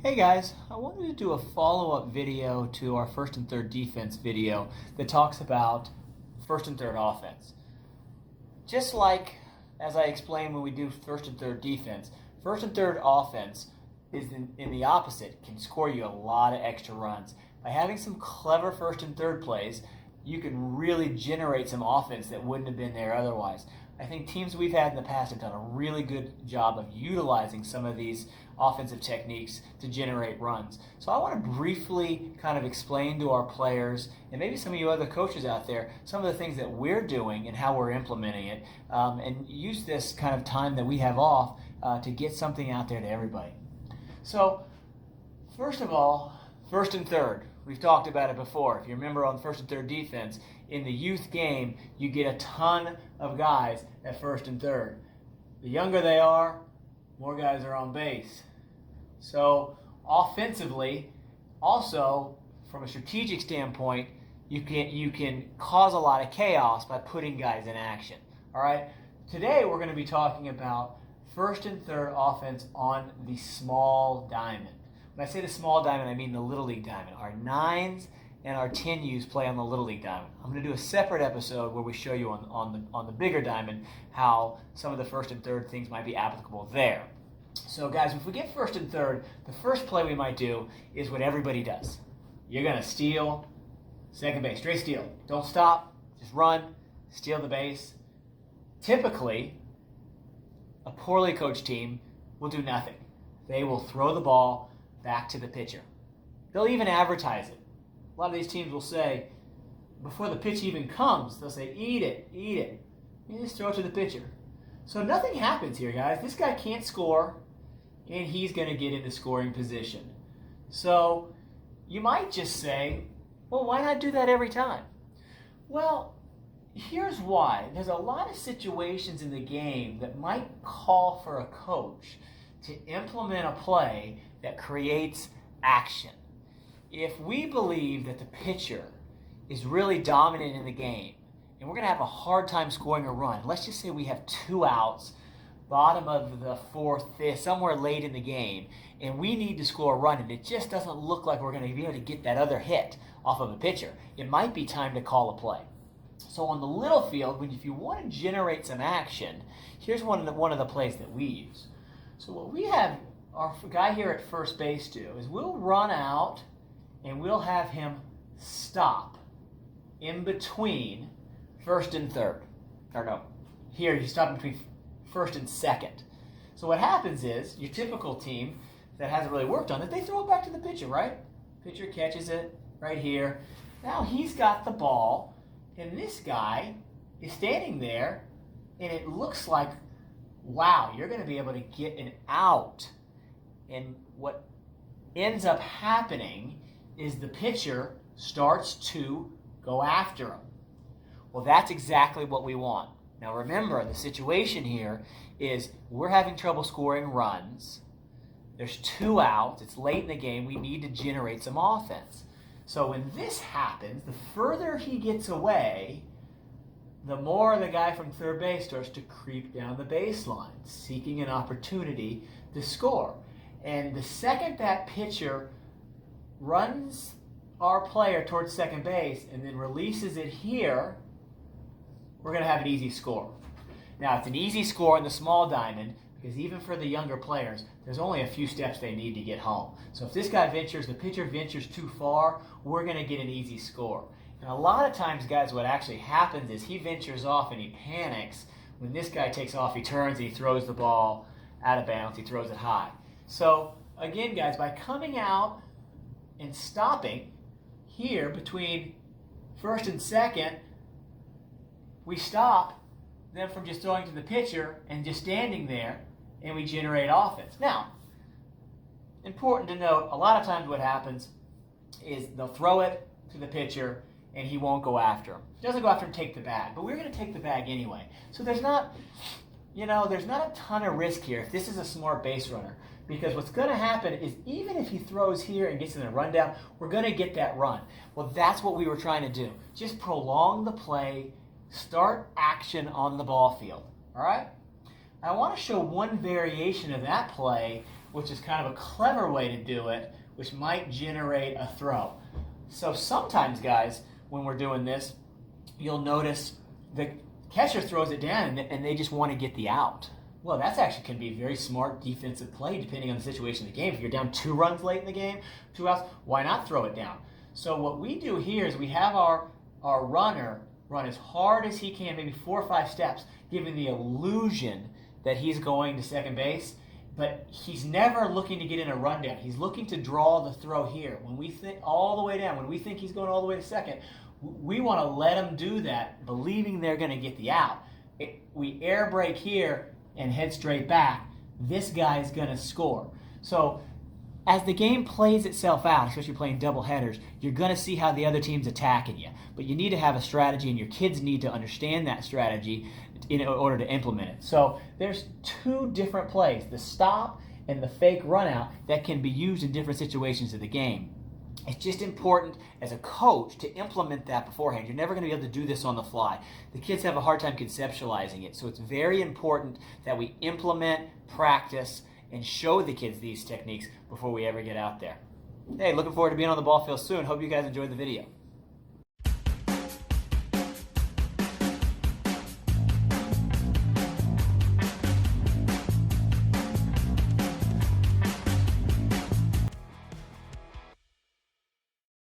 Hey guys, I wanted to do a follow-up video to our first and third defense video that talks about first and third offense. Just like as I explained when we do first and third defense, first and third offense is in the opposite, can score you a lot of extra runs. By having some clever first and third plays, you can really generate some offense that wouldn't have been there otherwise. I think teams we've had in the past have done a really good job of utilizing some of these offensive techniques to generate runs. So I want to briefly kind of explain to our players and maybe some of you other coaches out there some of the things that we're doing and how we're implementing it, and use this kind of time that we have off to get something out there to everybody. So first of all, first and third. We've talked about it before. If you remember on first and third defense, in the youth game, you get a ton of guys at first and third. The younger they are, more guys are on base. So offensively, also from a strategic standpoint, you can cause a lot of chaos by putting guys in action. All right. Today we're going to be talking about first and third offense on the small diamond. When I say the small diamond, I mean the Little League diamond. Our 9s and our 10Us play on the Little League diamond. I'm going to do a separate episode where we show you on the bigger diamond how some of the first and third things might be applicable there. So guys, if we get first and third, the first play we might do is what everybody does. You're going to steal second base, straight steal. Don't stop, just run, steal the base. Typically, a poorly coached team will do nothing. They will throw the ball back to the pitcher. They'll even advertise it. A lot of these teams will say, before the pitch even comes, they'll say, eat it, eat it. You just throw it to the pitcher. So nothing happens here, guys. This guy can't score, and he's going to get into scoring position. So you might just say, well, why not do that every time? Well, here's why. There's a lot of situations in the game that might call for a coach to implement a play that creates action. If we believe that the pitcher is really dominant in the game and we're going to have a hard time scoring a run, let's just say we have 2 outs, bottom of the 4th, 5th, somewhere late in the game, and we need to score a run and it just doesn't look like we're going to be able to get that other hit off of a pitcher, it might be time to call a play. So on the little field, if you want to generate some action, here's one of the plays that we use. So what we have our guy here at first base do is we'll run out and we'll have him stop in between first and third. Or no, here you stop between first and second. So what happens is your typical team that hasn't really worked on it, they throw it back to the pitcher, right? Pitcher catches it right here. Now he's got the ball and this guy is standing there and it looks like, wow, you're going to be able to get an out. And what ends up happening is the pitcher starts to go after him. Well, that's exactly what we want. Now remember, the situation here is we're having trouble scoring runs. There's 2 outs. It's late in the game. We need to generate some offense. So when this happens, the further he gets away, the more the guy from third base starts to creep down the baseline, seeking an opportunity to score. And the second that pitcher runs our player towards second base and then releases it here, we're going to have an easy score. Now, it's an easy score in the small diamond because even for the younger players, there's only a few steps they need to get home. So if this guy ventures, the pitcher ventures too far, we're going to get an easy score. And a lot of times, guys, what actually happens is he ventures off and he panics. When this guy takes off, he turns and he throws the ball out of bounds. He throws it high. So again, guys, by coming out and stopping here between first and second, we stop them from just throwing to the pitcher and just standing there, and we generate offense. Now, important to note, a lot of times what happens is they'll throw it to the pitcher and he won't go after him. He doesn't go after him, take the bag, but we're going to take the bag anyway. So there's not a ton of risk here if this is a smart base runner, because what's going to happen is even if he throws here and gets in a rundown, we're going to get that run. Well, that's what we were trying to do. Just prolong the play, start action on the ball field. All right? I want to show one variation of that play, which is kind of a clever way to do it, which might generate a throw. So sometimes, guys, when we're doing this, you'll notice the catcher throws it down and they just want to get the out. Well, that's actually can be a very smart defensive play depending on the situation of the game. If you're down 2 runs late in the game, 2 outs, why not throw it down? So what we do here is we have our runner run as hard as he can, maybe 4 or 5 steps, giving the illusion that he's going to second base, but he's never looking to get in a rundown. He's looking to draw the throw here. When we think all the way down, when we think he's going all the way to second, we want to let him do that, believing they're going to get the out. We air brake here and head straight back. This guy's going to score. So as the game plays itself out, especially playing double headers, you're going to see how the other team's attacking you. But you need to have a strategy, and your kids need to understand that strategy in order to implement it. So there's 2 different plays, the stop and the fake run out, that can be used in different situations of the game. It's just important as a coach to implement that beforehand. You're never going to be able to do this on the fly. The kids have a hard time conceptualizing it. So it's very important that we implement, practice, and show the kids these techniques before we ever get out there. Hey, looking forward to being on the ball field soon. Hope you guys enjoyed the video.